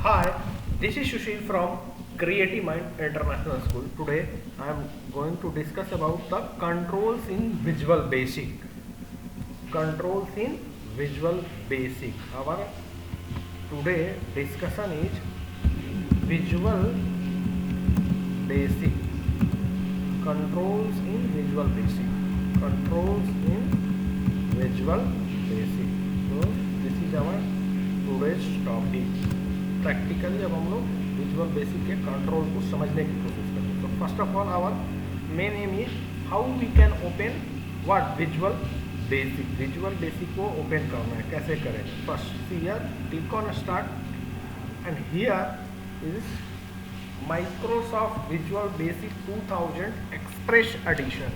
Hi, this is Sushil from Creative Mind International School. Today I am going to discuss about the controls in Visual Basic. Controls in Visual Basic. Our today discussion is Visual Basic. Controls in Visual Basic. Controls in Visual Basic. So this is our today's topic. Practically अब हम लोग visual basic के control को समझने की कोशिश करेंगे. तो first of all our main aim is how we can open what Visual Basic. Visual Basic को ओपन करना है, कैसे करें. First here click on start and here is Microsoft Visual Basic 2000 express edition.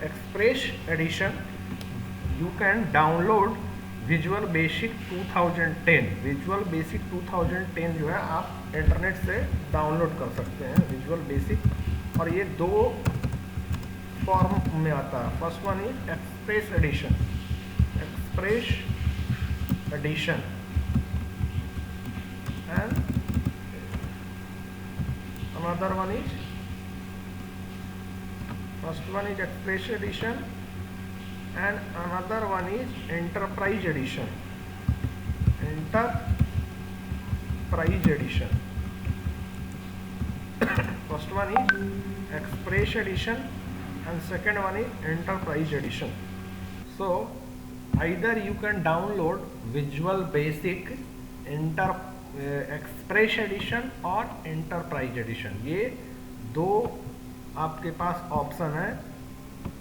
Express edition you can download Visual Basic 2010. Visual Basic 2010 जो है आप internet से download कर सकते हैं विजुअल बेसिक. और ये दो फॉर्म में आता है. First one is express edition. Express edition and another one is first one is express edition and another one is enterprise edition. Enterprise edition. First one is express edition and second one is enterprise edition. So either you can download Visual Basic express edition और enterprise edition. ये दो आपके पास option है.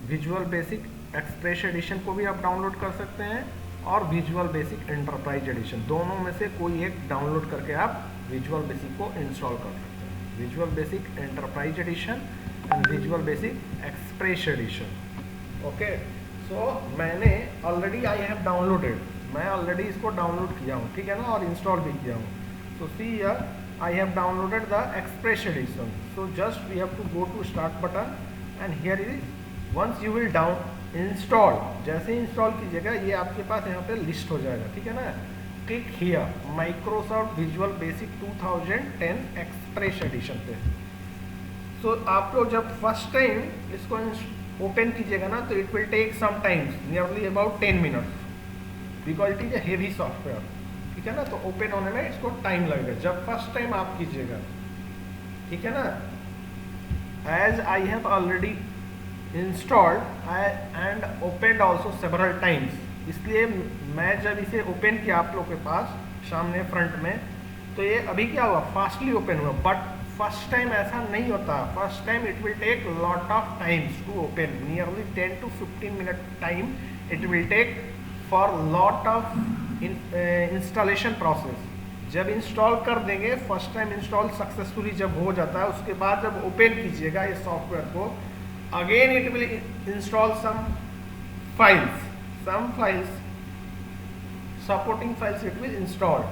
Visual Basic express addition को भी आप download कर सकते हैं और विजुअल बेसिक एंटरप्राइज एडिशन, दोनों में से कोई एक डाउनलोड करके आप विजुअल बेसिक को इंस्टॉल कर सकते हैं. Visual Basic enterprise edition and Visual Basic express edition. Okay, so मैंने ऑलरेडी आई हैव डाउनलोडेड. मैं ऑलरेडी इसको डाउनलोड किया हूँ, ठीक है ना, और इंस्टॉल भी किया हूँ. So see here I have downloaded the express edition. So just we have to go to start button and here is once you will down install. जैसे इंस्टॉल कीजिएगा ये आपके पास यहाँ पे लिस्ट हो जाएगा, ठीक है ना. Click here Microsoft Visual Basic 2010 express edition पे. सो आप लोग जब फर्स्ट टाइम इसको ओपन कीजिएगा ना तो it will take some times, nearly about 10 minutes, because it is a heavy software, ठीक है ना. तो ओपन होने में इसको टाइम लगेगा जब फर्स्ट टाइम आप कीजिएगा, ठीक है ना. As I have already installed and opened also several times, इसलिए मैं जब इसे ओपन किया आप लोग के पास सामने फ्रंट में तो ये अभी क्या हुआ, फास्टली ओपन हुआ. बट फर्स्ट टाइम ऐसा नहीं होता. First time it will take lot of times to open, nearly 10 to 15 minute time it will take for lot of installation process. जब इंस्टॉल कर देंगे, फर्स्ट टाइम इंस्टॉल सक्सेसफुली जब हो जाता है, उसके बाद जब ओपन कीजिएगा ये सॉफ्टवेयर को, again it will install some files, supporting files it will install.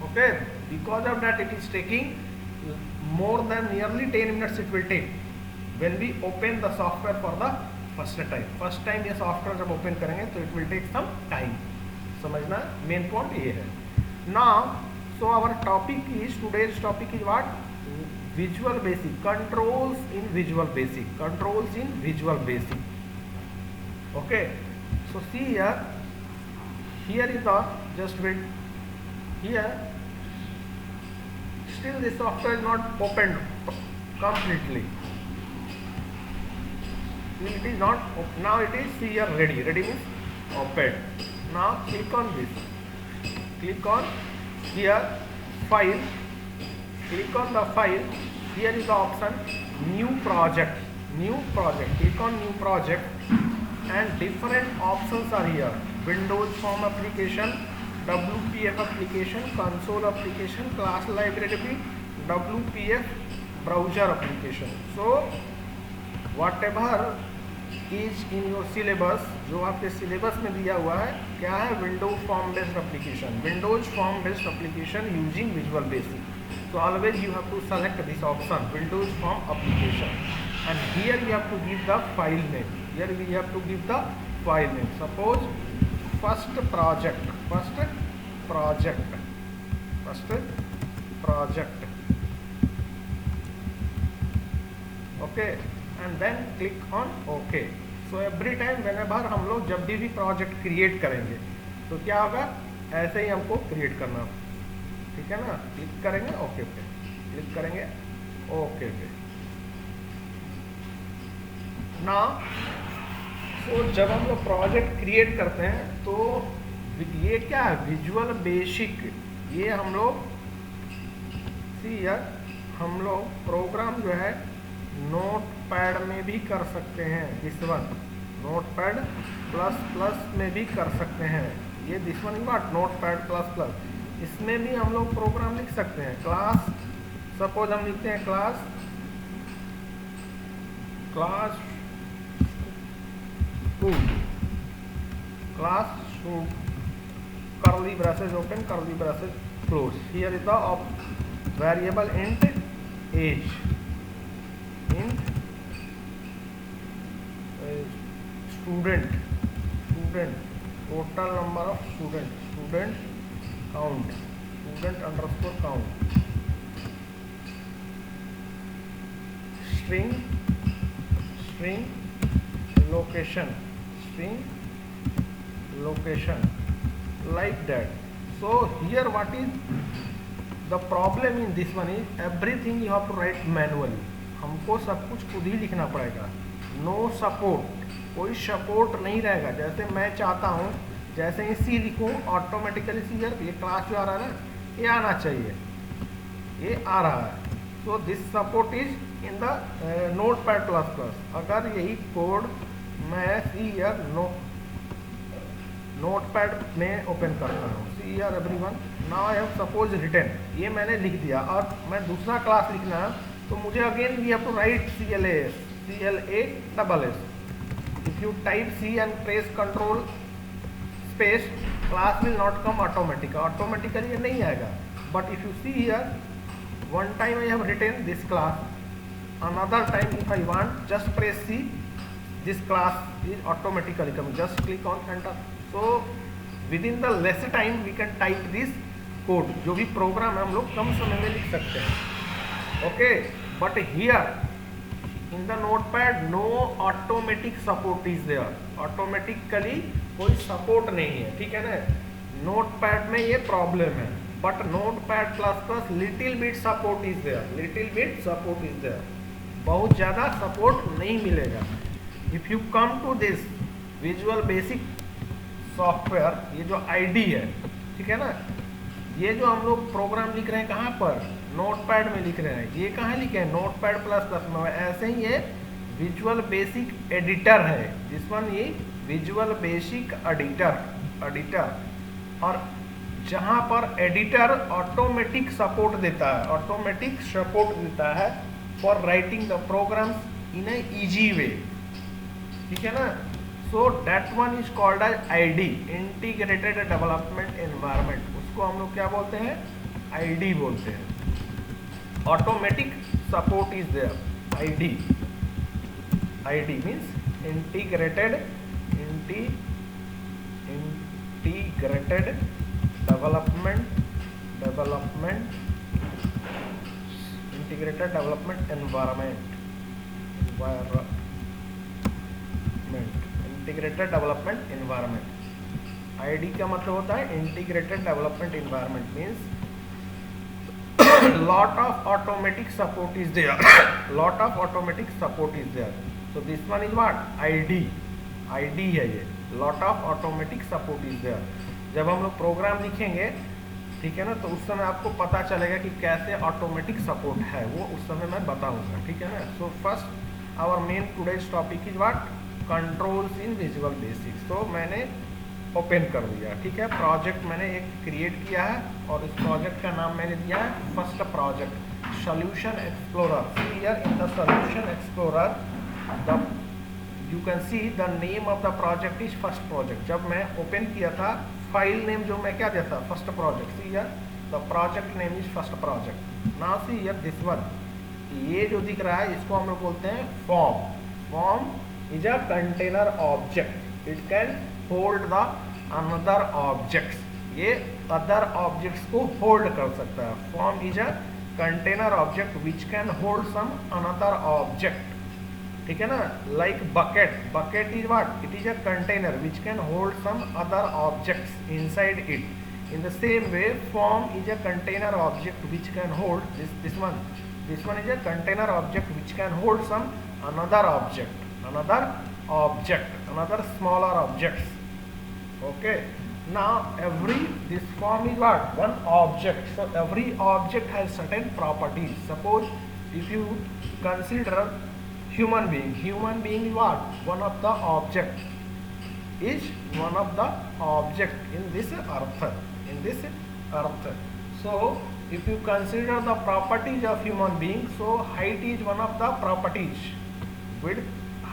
Okay, because of that it is taking more than nearly 10 minutes it will take when we open the software for the first time. ये software जब open करेंगे तो it will take some time. समझना, main point ये है. Now so our topic is, today's topic is what? Visual Basic. Controls in Visual Basic. Controls in Visual Basic. Okay, so see here. Here is the, just wait. Here still this software is not opened completely. It is not now. It is, see here, ready. Ready means opened. Now click on this. Click on here file. Click on the file. Here is the option new project. Click on new project and different options are here. Windows form application, WPF application, console application, class library, WPF browser application. So whatever is in your syllabus, जो आपके syllabus में दिया हुआ है, क्या है, Windows form based application. Windows form based application using visual basic. So always you have to select this option, Windows Form Application, and here you have to give the file name. Here we have to give the file name. Suppose first project, project. Okay, and then click on OK. So every time whenever हम लोग जब भी project create करेंगे तो क्या होगा, ऐसे ही हमको क्रिएट करना, ठीक है ना। क्लिक करेंगे ओके पे, क्लिक करेंगे ओके पे ना। तो जब हम लोग प्रोजेक्ट क्रिएट करते हैं तो ये क्या है, विजुअल बेसिक, ये हम लोग हम लोग प्रोग्राम जो है नोटपैड में भी कर सकते हैं। This one notepad plus plus में भी कर सकते हैं। ये this one not notepad plus plus, इसमें भी हम लोग प्रोग्राम लिख सकते हैं। क्लास, सपोज हम लिखते हैं class 2 curly braces open, curly braces close. Here is the variable int age, int student, total number of student count, student underscore count, string location, like that. So here what is the problem in this one is everything you have to write manually. हमको सब कुछ खुद ही लिखना पड़ेगा। No support, कोई support नहीं रहेगा। जैसे मैं चाहता हूँ जैसे ही सी लिखूँ ऑटोमेटिकली सी, ये क्लास जो आ रहा है ना, ये आना चाहिए, ये आ रहा है। So this support is in the notepad plus plus. अगर यही कोड मैं सी नोटपैड में ओपन करता हूँ, see everyone, now I have suppose written, ये मैंने लिख दिया और मैं दूसरा क्लास लिखना है तो मुझे again we have to write CLA double S. If you type C and press control space, class will not come automatically ये नहीं आएगा। But if you see here, one time I have written this class, another time if I want just press C, this class is automatically coming, just click on enter. So within the less time we can type this code, जो भी programme है हम लोग कम समय में लिख सकते हैं। Okay, but here in the notepad no automatic support is there, automatically कोई सपोर्ट नहीं है, ठीक है ना। नोटपैड में ये प्रॉब्लम है, but notepad plus plus little bit support is there, बहुत ज़्यादा सपोर्ट नहीं मिलेगा। If you come to this Visual Basic software, ये जो आईडी है, ठीक है ना, ये जो हम लोग प्रोग्राम लिख रहे हैं कहाँ पर, नोटपैड में लिख रहे हैं। ये कहाँ लिखे हैं, नोटपैड प्लस प्लस में। ऐसे ही ये विजुअल बेसिक एडिटर है, जिस वन ये विजुअल बेसिक एडिटर, और जहाँ पर एडिटर ऑटोमेटिक सपोर्ट देता है, for writing the programs in a easy way, ठीक है ना। So that one is called as IDE, integrated development environment. उसको हम लोग क्या बोलते हैं, आईडी बोलते हैं। Automatic support is there, IDE means integrated development environment, integrated development environment. IDE का मतलब होता है integrated development environment, means lot of automatic support is there. So this one is what, ID है ये, lot of automatic support is there. जब हम लोग programme लिखेंगे, ठीक है ना, तो उस समय आपको पता चलेगा कि कैसे ऑटोमेटिक सपोर्ट है, वो उस समय मैं बताऊंगा, ठीक है ना। So first hour main today's topic is what, controls in visual basic. तो मैंने ओपन कर दिया, ठीक है। प्रोजेक्ट मैंने एक क्रिएट किया है और इस प्रोजेक्ट का नाम मैंने दिया है first project, solution explorer. Here in the solution explorer you can see the name of the project is first project. जब मैं ओपन किया था, फाइल नेम जो मैं क्या दिया था, first project. See here the project name is first project. Now see here this one, ये जो दिख रहा है इसको हम लोग बोलते हैं form is a container object, it can hold the another objects. ये अदर ऑब्जेक्ट्स को होल्ड कर सकता है. Form is a container object which can hold some another object. ठीक है ना, like bucket. Bucket is what? It is a container which can hold some other objects inside it. In the same way, form is a container object which can hold this one. This one is a container object which can hold some another object, another smaller objects. Okay. Now this form is what? One object. So every object has certain properties. Suppose if you consider human being is what? One of the object. Is one of the object in this earth. So if you consider the properties of human being, so height is one of the properties,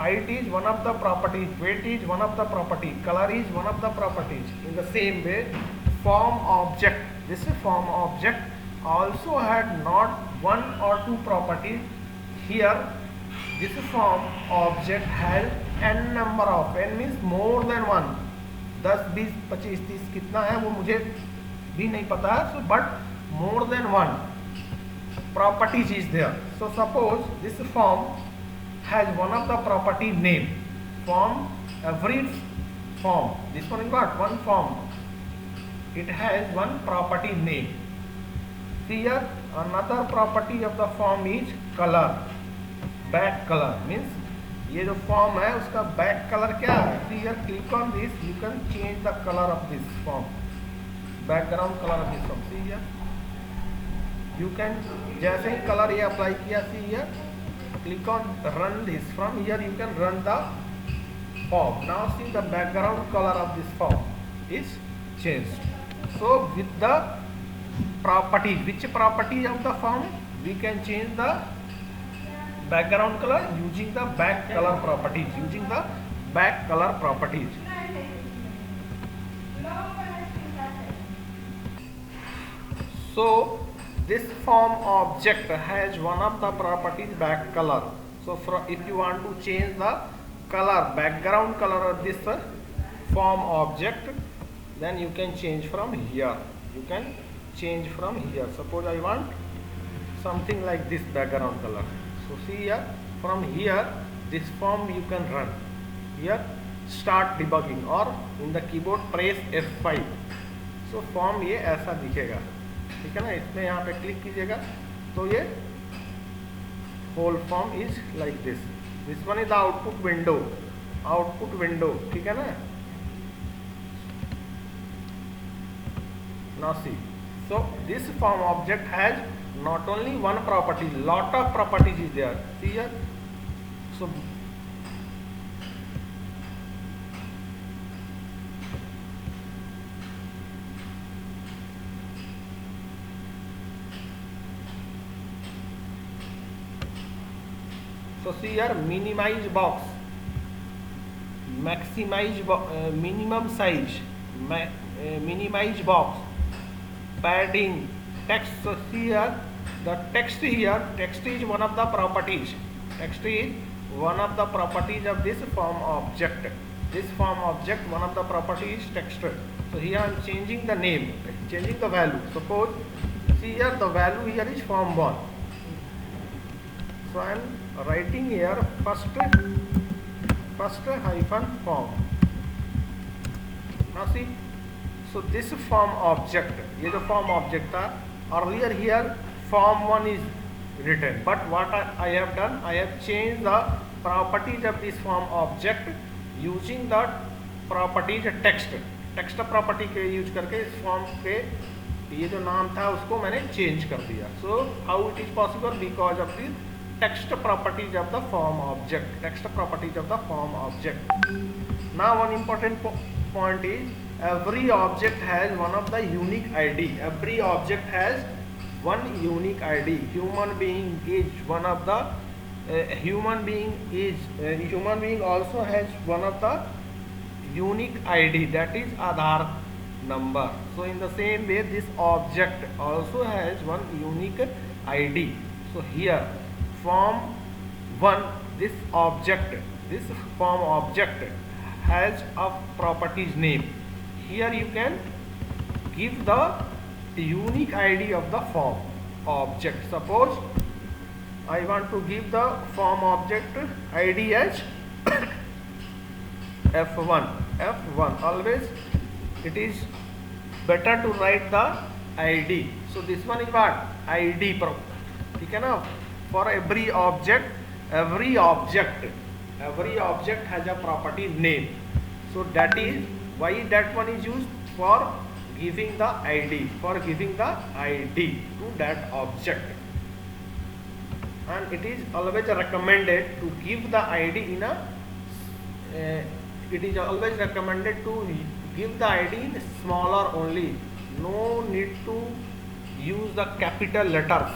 height is one of the properties, weight is one of the properties, color is one of the properties. In the same way, form object, this form object also had not one or two properties. Here this form object has n number of, n means more than one. 10, 20, 25, 30 कितना है वो मुझे भी नहीं पता है. So but more than one properties is there. So suppose this form has one of the property name. Form, every form, this one is what? One form, it has one property name. Here another property of the form is colour. Back colour means ये जो फॉर्म है उसका back colour क्या है? Here click on this, you can change the colour of this form, background colour of this form. See here you can, जैसे ही colour ये apply किया, see here click on run this, from here you can run the form. Now see the background colour of this form is changed. So with the properties, which property of the form we can change the background color using the back color properties, So this form object has one of the properties, back color. So if you want to change the color, background color of this form object, then you can change from here. Suppose I want something like this background color. So see here, from here this form you can run. Here start debugging, or in the keyboard press F5. So form ये ऐसा दिखेगा, ठीक है ना. इसमें यहाँ पे click कीजिएगा तो ये whole form is like this. This one is the output window, ठीक है ना. Now see, so this form object has not only one property, lot of properties is there. See here. So see here, minimize box, maximize minimum size, minimize box, padding, text. So see here, the text is one of the properties. Text is one of the properties of this form object. One of the properties is text. So here I am changing the name, changing the value. Suppose see here, the value here is form1. So I am writing here first hyphen form. Now see, so this form object, ये जो form object था, earlier here form1 is written, but what I have done, I have changed the properties of this form object using the properties text property के use करके इस form के ये जो नाम था उसको मैंने change कर दिया. So how it is possible? Because of the text properties of the form object. Now one important point is, every object has one of the unique ID. Human being is one of the human being also has one of the unique ID, that is Aadhaar number. So in the same way, this object also has one unique ID. So here form 1, this form object has a properties name. Here you can give the unique ID of the form object. Suppose I want to give the form object ID as F1. F1 always it is better to write the ID. So this one is what? ID. ठीक है ना? For every object has a property name. So that is why that one is used for giving the ID, to that object. And it is always recommended to give the ID in a in smaller only. No need to use the capital letters.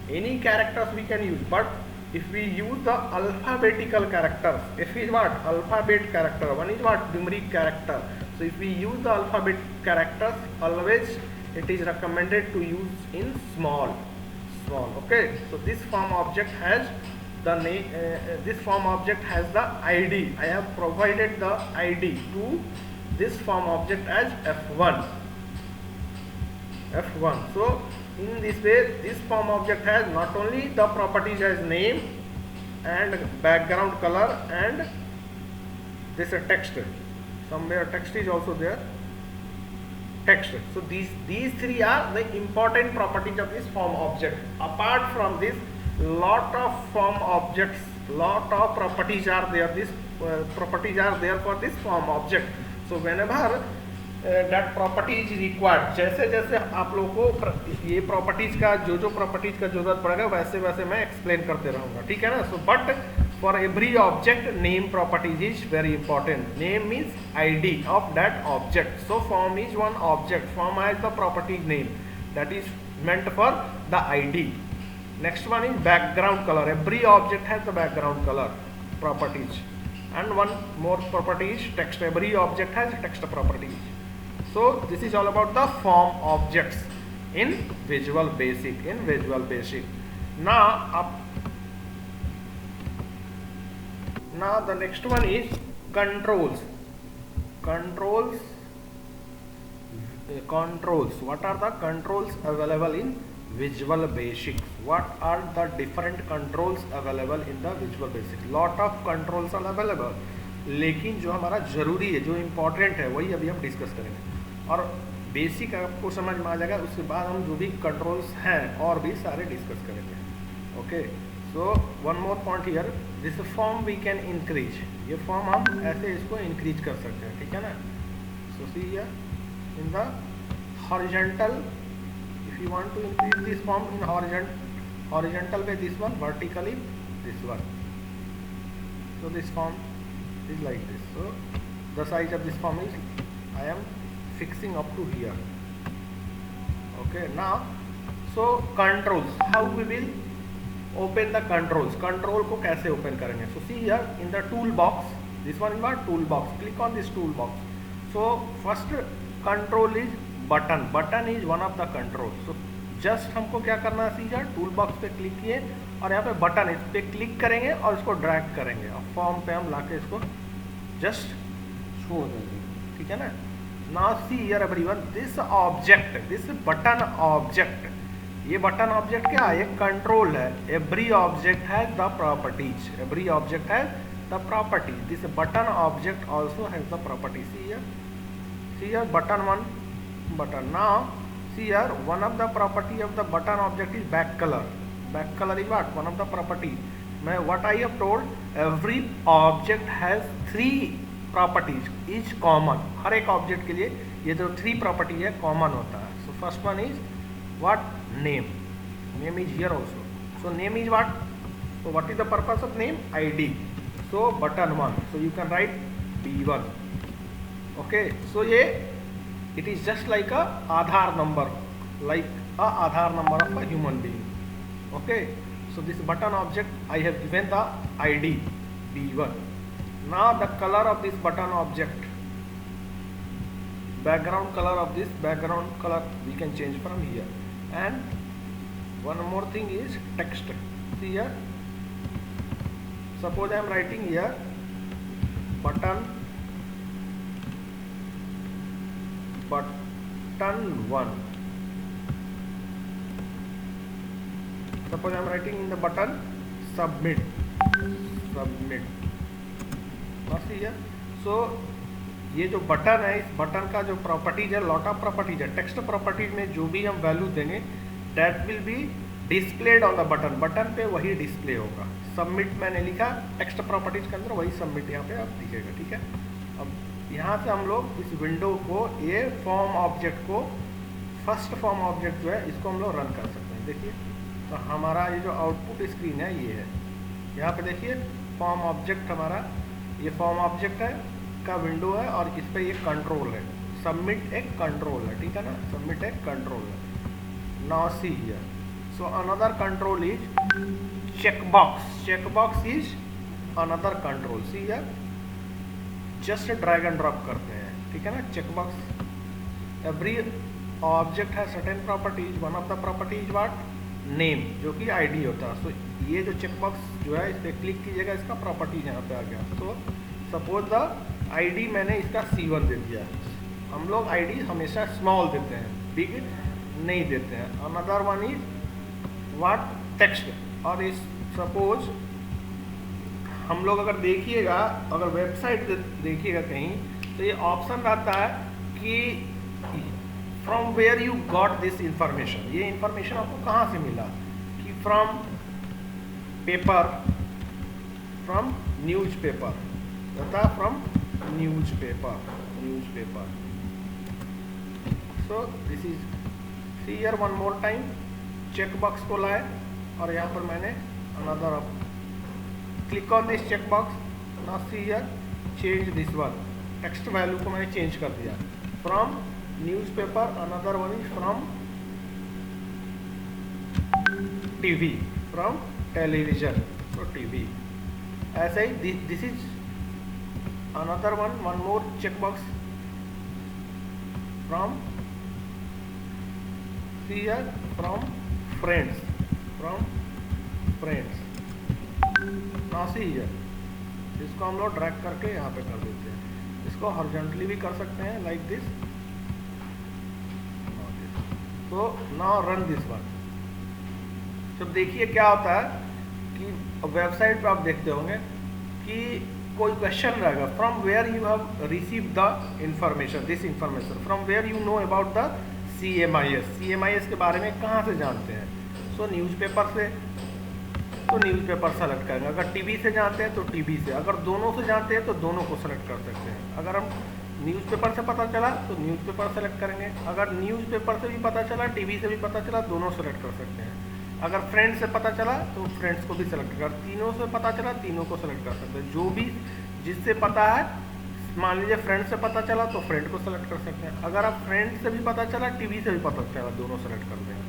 Any characters we can use, but if we use the alphabetical characters, if is what? Alphabet character, one is what? Numeric character. So if we use the alphabet characters, always it is recommended to use in small. Okay, so this form object has the name, this form object has the ID. I have provided the ID to this form object as F1. So in this way, this form object has not only the properties as name and background color and this text. Somewhere text is also there. Text. So these three are the important properties of this form object. Apart from this, lot of form objects, lot of properties are there. These properties are there for this form object. So whenever that property is required, जैसे जैसे आप लोगों को ये properties का जो properties का जरूरत पड़ेगा वैसे वैसे मैं explain करते रहूँगा, ठीक है ना? So but for every object, name properties is very important. Name means ID of that object. So form is one object. Form has the property name, that is meant for the ID. Next one is background color. Every object has the background color properties. And one more property is text. Every object has text properties. So this is all about the form objects in Visual Basic. Now the next one is controls. Controls. What are the controls available in Visual Basic? What are the different controls available in the Visual Basic? Lot of controls are available. लेकिन जो हमारा जरूरी है, जो important है, वही अभी हम डिस्कस करेंगे. और बेसिक आपको समझ में आ जाएगा. उसके बाद हम जो भी कंट्रोल्स हैं और भी सारे डिस्कस करेंगे. Okay, so one more point here, this form we can increase. ये फॉर्म हम ऐसे इसको इंक्रीज कर सकते हैं, ठीक है ना? So see here in the horizontal, if you want to increase this form in horizontal way, this one, vertically this one. So this form is like this. So the size of this form is, I am fixing up to here. Okay, now so controls, how we will open the controls? Control को कैसे open करेंगे? So see here in the toolbox, this one is what? Toolbox. Click on this toolbox. So first control is button. Button is one of the controls. So just हमको क्या करना है? सीधा tool box पे click किए और यहाँ पे बटन, इस पे क्लिक करेंगे और इसको ड्रैग करेंगे और फॉर्म पे हम लाके इसको जस्ट छोड़ देंगे, ठीक है ना? Now see here everyone, this object, this button object, ये बटन ऑब्जेक्ट क्या है? ये कंट्रोल है. Every object has the properties. Every object has the properties. This button object also has the properties. See here button one, button. Now see here, one of the property of the button object is back color. Back color is what? One of the property. What I have told, every object has three properties, each common. हर एक object के लिए ये जो three property है common होता है. So first one is what? Name. Name is here also. So name is what? So what is the purpose of name? ID. So button one. So you can write B1. Okay. So ये it is just like a Aadhaar number, like a Aadhaar number of a human being. Okay, so this button object I have given the ID B1. Now the color of this button object, background color of this background color we can change from here. And one more thing is text. See here, suppose I am writing button 1. Suppose I am writing in the button submit. Now see here. So ये जो button है, इस button का जो properties है, lot of properties है, text properties में जो भी हम वैल्यू देंगे that will be displayed on the button, button पे वही डिस्प्ले होगा। सबमिट मैंने लिखा टेक्स्ट प्रॉपर्टीज के अंदर, वही सबमिट यहाँ पे आप दिखेगा, ठीक है। अब यहाँ से हम लोग इस विंडो को, ये फॉर्म ऑब्जेक्ट को, फर्स्ट फॉर्म ऑब्जेक्ट जो है इसको हम लोग रन कर सकते हैं। देखिए तो हमारा ये जो आउटपुट स्क्रीन है ये है, यहाँ पे देखिए फॉर्म ऑब्जेक्ट हमारा, ये फॉर्म ऑब्जेक्ट है का विंडो है और इस पे ये कंट्रोल है, सबमिट एक कंट्रोल है, ठीक है ना, सबमिट एक कंट्रोल है। Now see here, so another control is checkbox is another control. See here, just drag and drop करते हैं, ठीक है ना। चेकबॉक्स, एवरी ऑब्जेक्ट है certain properties, one of the property is what, name, जो कि आईडी होता है। सो ये जो चेकबॉक्स जो है इस पर क्लिक कीजिएगा, इसका प्रॉपर्टीज यहाँ पे आ गया। सो सपोज द आईडी मैंने इसका C1 दे दिया। हम लोग आईडी हमेशा स्मॉल देते हैं, बिग नहीं देते हैं। Another one is what, text. और इस सपोज हम लोग अगर देखिएगा, अगर वेबसाइट देखिएगा कहीं, तो ये ऑप्शन रहता है कि from where you got this information, ये इंफॉर्मेशन आपको कहाँ से मिला, कि फ्रॉम पेपर, फ्रॉम न्यूज़पेपर, होता from newspaper. So this is, see here one more time, checkbox को लाए और यहाँ पर मैंने another, click on this checkbox. Now see here, change this one, text value को मैंने चेंज कर दिया, from newspaper, another one is from TV, from television, तो टीवी। ऐसे ही this is another one more checkbox from, see here, from friends, now see here, इसको हम लोग drag करके यहाँ पे कर देते हैं। इसको हॉरिजॉन्टली भी कर सकते हैं लाइक दिस। तो नाउ रन दिस वन। तो देखिए क्या होता है कि वेबसाइट पे आप देखते होंगे कि कोई क्वेश्चन रहेगा, from where you have receive the information, this information, from where you know about the CMIS के बारे में कहाँ से जानते हैं। सो न्यूज़पेपर से, तो न्यूज़पेपर सेलेक्ट करेंगे। अगर टीवी से जानते हैं तो टीवी से, अगर दोनों से जानते हैं तो दोनों को सेलेक्ट कर सकते हैं। अगर हम न्यूज़पेपर से पता चला तो न्यूज़पेपर सेलेक्ट करेंगे, अगर न्यूज़पेपर से भी पता चला, टीवी से भी पता चला, दोनों सेलेक्ट कर सकते हैं। अगर फ्रेंड्स से पता चला तो फ्रेंड्स को भी सेलेक्ट कर, तीनों से पता चला तीनों को सेलेक्ट कर सकते हैं। जो भी जिससे पता है, मान लीजिए फ्रेंड से पता चला तो फ्रेंड को सेलेक्ट कर सकते हैं। अगर आप फ्रेंड से भी पता चला, टीवी से भी पता चला, दोनों सेलेक्ट कर देंगे।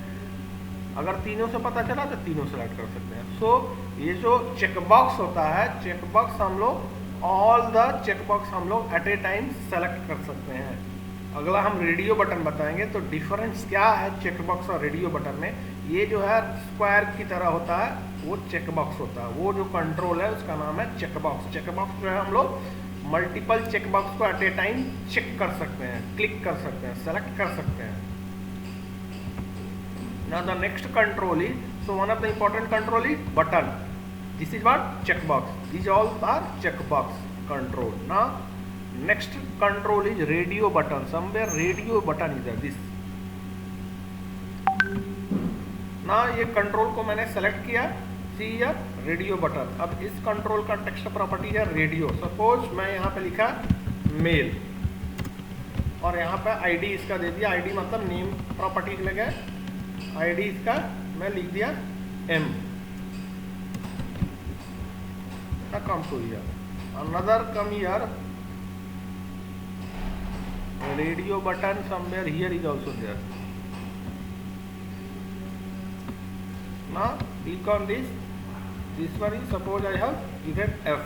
अगर तीनों से पता चला तो तीनों सेलेक्ट कर सकते हैं। सो ये जो चेकबॉक्स होता है, चेकबॉक्स हम लोग ऑल द चेकबॉक्स हम लोग एट ए टाइम सेलेक्ट कर सकते हैं। अगला हम रेडियो बटन बताएंगे, तो डिफरेंस क्या है चेकबॉक्स और रेडियो बटन में। ये जो है स्क्वायर की तरह होता है, वो चेकबॉक्स होता है। वो जो कंट्रोल है उसका नाम है चेकबॉक्स। चेकबॉक्स जो है हम लोग मल्टीपल चेकबॉक्स को एट ए टाइम चेक कर सकते हैं, क्लिक कर सकते हैं, सेलेक्ट कर सकते हैं। Now the next control is, so one of the important control is button. This is what? Checkbox. These all are checkbox control. Now next control is radio button. Somewhere radio button is there. This. Now ये control को मैंने select किया. See here radio button. अब इस control का text property है radio. Suppose मैं यहाँ पे लिखा mail और यहाँ पे ID इसका दे दिया. ID मतलब name property लगा. ID इसका मैं लिख दिया M. Come to here. Another come here. Radio button somewhere here is also there. Now click on this. This one is, suppose I have given F,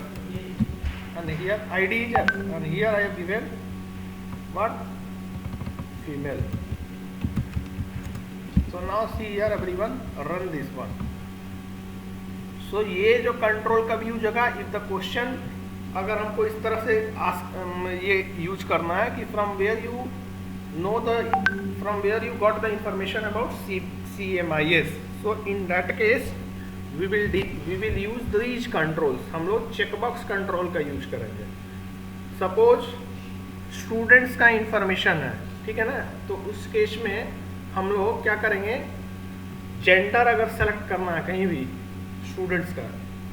and here ID is F, and here I have given what? Female. So now see here everyone, run this one. So ये जो control का use होगा, if the question अगर हमको इस तरह से ये यूज करना है कि from where you know the from where you got the information about CMIS. So in that case we will use these controls. हम लोग चेकबॉक्स कंट्रोल का यूज करेंगे. सपोज स्टूडेंट्स का इंफॉर्मेशन है, ठीक है ना, तो उस केस में हम लोग क्या करेंगे, जेंडर अगर सेलेक्ट करना है कहीं भी स्टूडेंट्स का,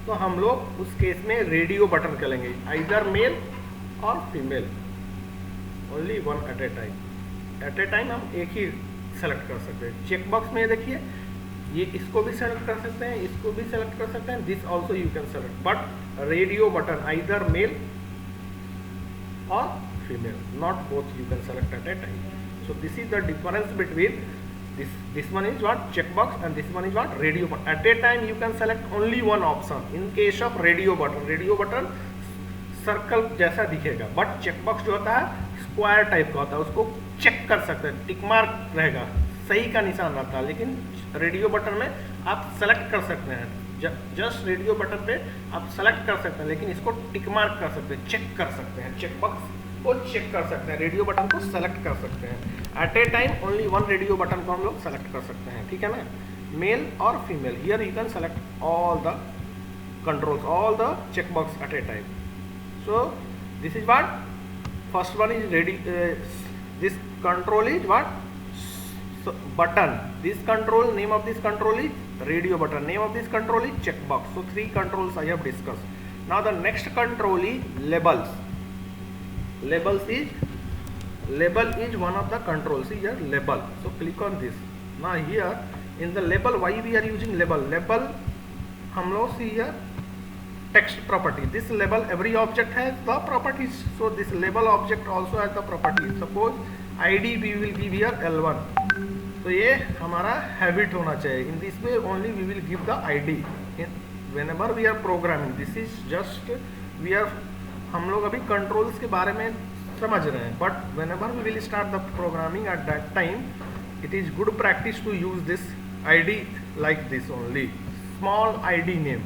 तो हम लोग उस केस में रेडियो बटन करेंगे, आइदर मेल और female, only one at a time हम एक ही सेलेक्ट कर सकते हैं. चेकबॉक्स में देखिए, ये इसको भी सेलेक्ट कर सकते हैं, इसको भी सेलेक्ट कर सकते हैं, this also you can select, but radio button either male और female, not both you can select at a time. So this is the difference between this one is what checkbox and this one is what radio button. At a time you can select only one option. In case of radio button circle जैसा दिखेगा, but checkbox जो होता है square type का होता है, उसको check कर सकते हैं, टिक मार्क रहेगा, सही का निशान रहता है. लेकिन रेडियो बटन में आप सेलेक्ट कर सकते हैं, जस्ट रेडियो बटन पे आप सेलेक्ट कर सकते हैं, लेकिन इसको टिक मार्क कर सकते हैं, चेक कर सकते हैं, चेकबॉक्स को चेक कर सकते हैं, रेडियो बटन को सेलेक्ट कर सकते हैं. At a time only one radio button को हम लोग सेलेक्ट कर सकते हैं, ठीक है ना, मेल और female. Here you can select all the controls, all the checkbox at a time. So this is what first one is ready. This control is what? So, button. This control, name of this control is radio button. Name of this control is checkbox. So 3 controls I have discussed. Now the next control is labels. Label is one of the controls. See here, label. So click on this. Now here in the label, why we are using label? Label हम लोग see here text property. This label, every object has the properties. So this label object also has the properties. Suppose ID we will give here L1. तो ये हमारा habit होना चाहिए. In this way only we will give the ID. Whenever we are programming, this is just we are, हम लोग अभी controls के बारे में समझ रहे हैं. But whenever we will start the programming, at that time it is good practice to use this ID like this only. Small ID name.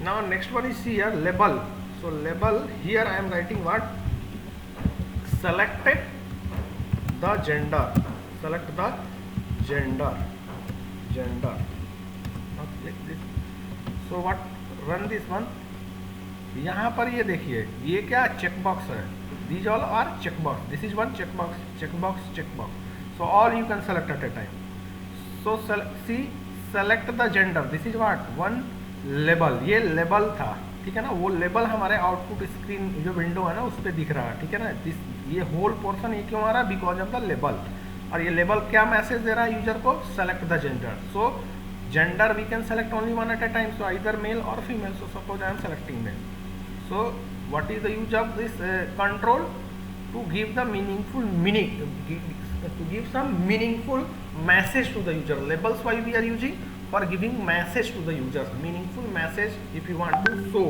Now next one is here label. So label, here I am writing what? Selected the gender. Select the gender. Now click this. So what? Run this one. यहाँ पर ये देखिए, ये क्या checkbox है. These all are checkbox. This is one checkbox. So all you can select at a time. So select the gender. This is what? One label. ये label था, ठीक है ना, वो लेबल हमारे आउटपुट स्क्रीन जो विंडो है ना उस पर दिख रहा है, ठीक है ना. ये होल पोर्शन ये क्यों आ रहा है? Because of the label. और ये लेबल क्या मैसेज दे रहा है यूजर को? Select the gender. So gender we can select only one at a time, so either male और female. So suppose I am selecting male. So what is the use of this control? To give the meaningful to give some meaningful message to the user. Labels why we are using? For giving message to the user, meaningful message if you want to show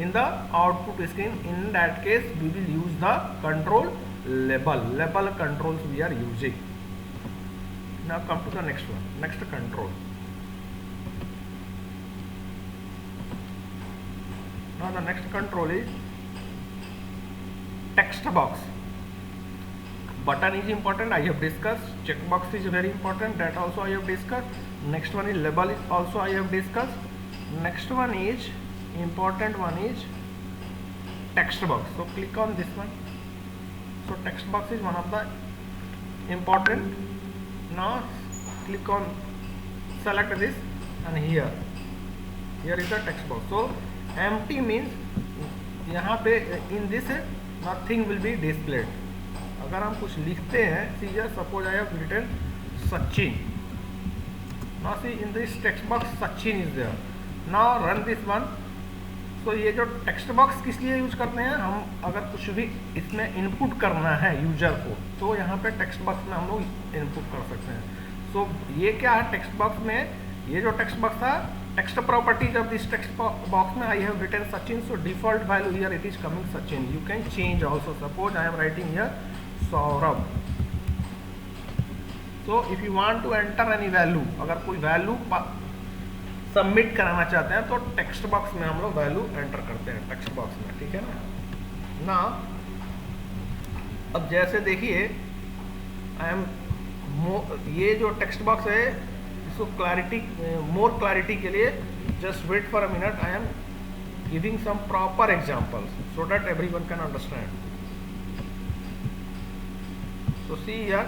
in the output screen. In that case we will use the control label controls we are using. Now come to the next one, next control. Now the next control is text box. Button is important, I have discussed. Checkbox is very important, that also I have discussed. Next one is label is also I have discussed. Next one is important one is text box. So click on this one. So text box is one of the important. Now click on, select this, and here is the text box. So empty means यहाँ पे in this nothing will be displayed. अगर हम कुछ लिखते हैं, see here, suppose I have written Sachin. Now see in this text box Sachin is there. Now run this one. So ये जो text box किस लिए यूज करते हैं? हम अगर कुछ भी इसमें इनपुट करना है यूजर को, तो यहाँ पे text box में हम लोग इनपुट कर सकते हैं. So ये क्या है text box में? ये जो text box था, text properties of this text box में I have written Sachin. So default value here it is coming Sachin. You can change also. Suppose I am writing here Saurabh. So if you want to enter any value, अगर कोई value submit कराना चाहते हैं तो text box में हम लोग value enter करते हैं टेक्स्ट बॉक्स में, ठीक है ना. ना अब जैसे देखिए आई एम ये जो टेक्स्ट बॉक्स है इसको क्लैरिटी मोर क्लैरिटी के लिए just wait for a minute, I am giving some proper examples so that everyone can understand. So see here,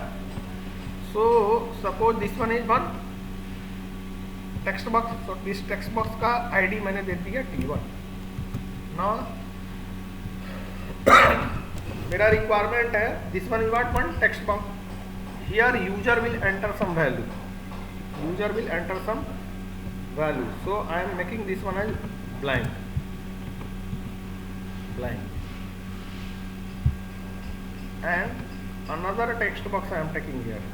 so suppose this one is one text box, so this text box का ID मैंने दे दिया T1. Now मेरा requirement है this one is what one text box. Here user will enter some value. User will enter some value. So I am making this one as blank. Blank. And another text box I am taking here.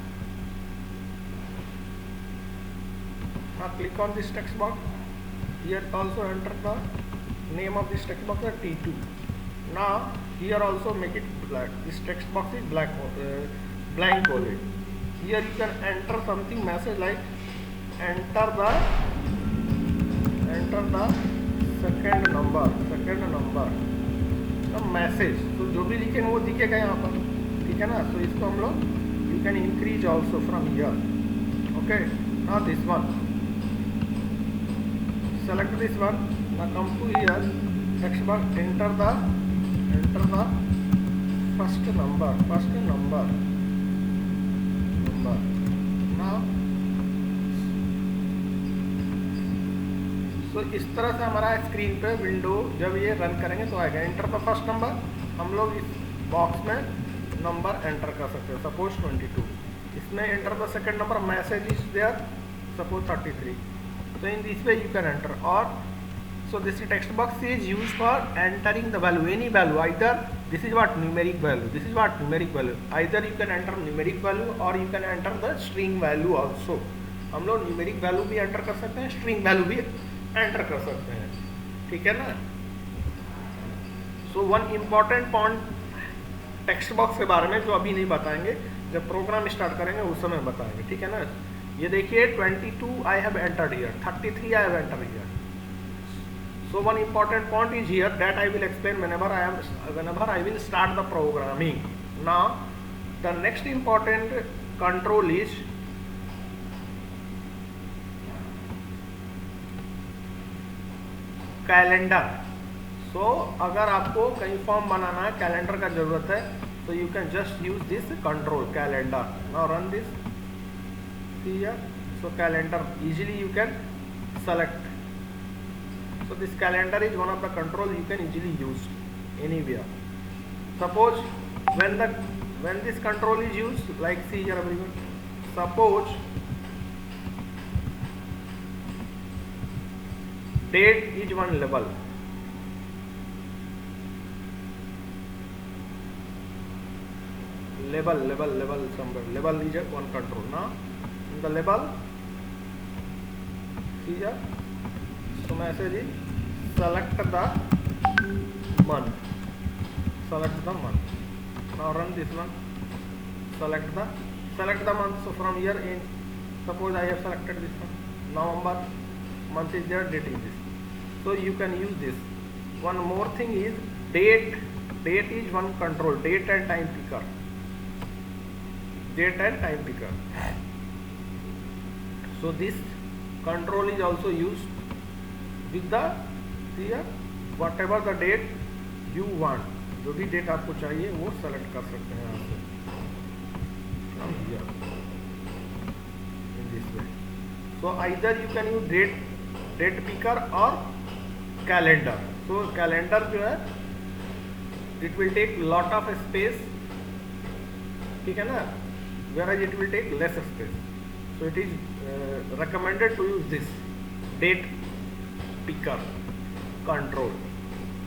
Now click on this text box. Here also enter the name of this text box as T2. Now here also make it black. This text box is black, blank only. Here you can enter something message like enter the second number the message. तो जो भी लिखेंगे वो दिखेगा यहाँ पर, ठीक है ना. तो इसको हम लोग you can increase also from here. Okay, now this one, select this one. Now come to here, text box, enter the first number. Now तो इस तरह से हमारा स्क्रीन पे विंडो जब ये रन करेंगे तो आएगा. एंटर द फर्स्ट नंबर, हम लोग इस बॉक्स में नंबर एंटर कर सकते हैं, सपोज 22. इसमें enter the second number, message is there suppose 33. तो in this way you can enter. और so this text box is use for entering the value, any value. Either this is what numeric value, either you can enter numeric value or you can enter the string value also. हम लोग numeric value भी enter कर सकते हैं, string value भी enter कर सकते हैं, ठीक है ना. So one important point text box के बारे में जो अभी नहीं बताएंगे, जब प्रोग्राम स्टार्ट करेंगे उस समय बताएंगे, ठीक है ना. ये देखिए 22 I have entered here, 33 I have entered here. So one important point is here that I will explain whenever I will start the programming. Now the next important control is calendar. So अगर आपको कहीं form बनाना है, calendar का जरूरत है, तो you can just use this control calendar. Now run this here. So calendar easily you can select. So this calendar is one of the control you can easily use anywhere. Suppose when this control is used, like see here everyone, suppose date is one level, somewhere level is one control. Now in the level here, so message is select the month. Now run this one, select the month. So from here in, suppose I have selected this one, November, month is there, date is this. So you can use this. One more thing is date is one control, date and time picker. So this control is also used with the here whatever the date you want. जो भी date आपको चाहिए वो select कर सकते हैं यहाँ से from here in this way. So either you can use date picker or calendar. So calendar जो है it will take lot of space, ठीक है ना, whereas it will take less space. So it is recommended to use this date picker control.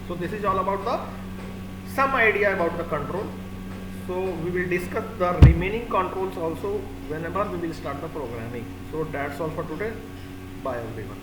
So this is all about the some idea about the control. So we will discuss the remaining controls also whenever we will start the programming. So that's all for today. Bye everyone.